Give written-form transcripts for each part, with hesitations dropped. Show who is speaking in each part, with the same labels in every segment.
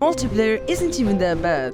Speaker 1: multiplayer isn't even that bad.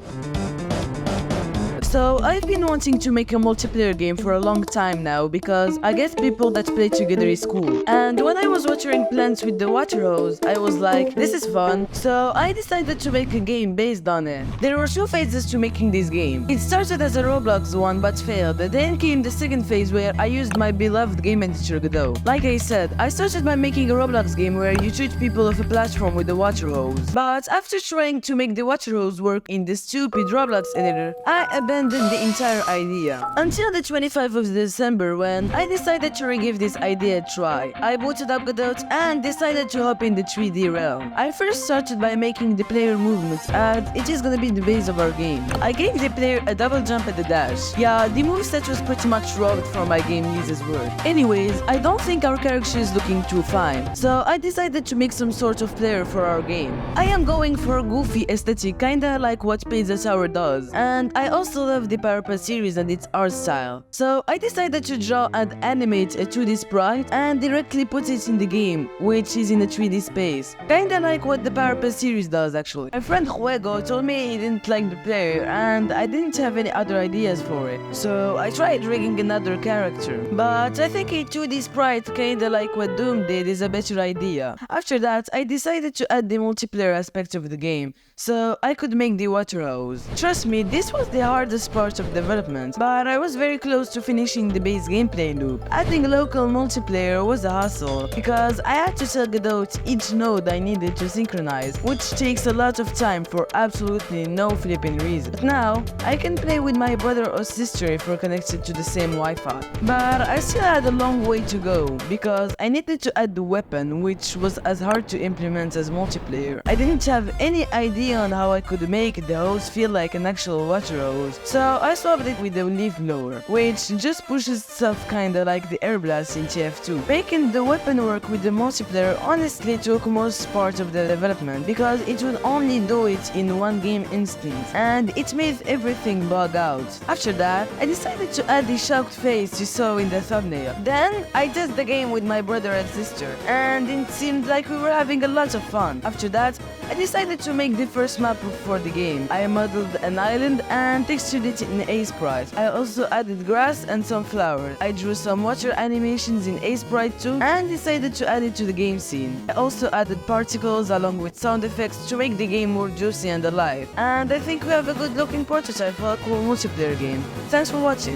Speaker 1: So I've been wanting to make a multiplayer game for a long time now because I guess people that play together is cool. And when I was watering plants with the water hose, I was like, this is fun. So I decided to make a game based on it. There were two phases to making this game. It started as a Roblox one but failed. Then came the second phase where I used my beloved game editor Godot. Like I said, I started by making a Roblox game where you shoot people off a platform with a water hose. But after trying to make the water hose work in the stupid Roblox editor, I abandoned the entire idea. Until the 25th of December when I decided to give this idea a try. I booted up Godot and decided to hop in the 3D realm. I first started by making the player movements as it is gonna be the base of our game. I gave the player a double jump and a dash. Yeah, the moveset was pretty much robbed from my game user's word. Anyways, I don't think our character is looking too fine, so I decided to make some sort of player for our game. I am going for a goofy aesthetic, kinda like what Pizza Tower does, and I also love the Powerpuff series and its art style. So I decided to draw and animate a 2D sprite and directly put it in the game, which is in a 3D space. Kinda like what the Powerpuff series does actually. My friend Juego told me he didn't like the player and I didn't have any other ideas for it. So I tried rigging another character. But I think a 2D sprite kinda like what Doom did is a better idea. After that, I decided to add the multiplayer aspect of the game, so I could make the water hose. Trust me, this was the hardest part of development, but I was very close to finishing the base gameplay loop. Adding local multiplayer was a hassle, because I had to tell Godot each node I needed to synchronize, which takes a lot of time for absolutely no flipping reason. But now, I can play with my brother or sister if we're connected to the same Wi-Fi. But I still had a long way to go, because I needed to add the weapon, which was as hard to implement as multiplayer. I didn't have any idea on how I could make the hose feel like an actual water hose, so I swapped it with the leaf blower, which just pushes stuff kinda like the air blast in TF2. Making the weapon work with the multiplayer honestly took most part of the development, because it would only do it in one game instance, and it made everything bug out. After that, I decided to add the shocked face you saw in the thumbnail. Then, I tested the game with my brother and sister, and it seemed like we were having a lot of fun. After that, I decided to make the first map for the game. I modeled an island and textured it in A-Sprite. I also added grass and some flowers. I drew some water animations in A-Sprite too and decided to add it to the game scene. I also added particles along with sound effects to make the game more juicy and alive. And I think we have a good looking prototype for a cool multiplayer game. Thanks for watching.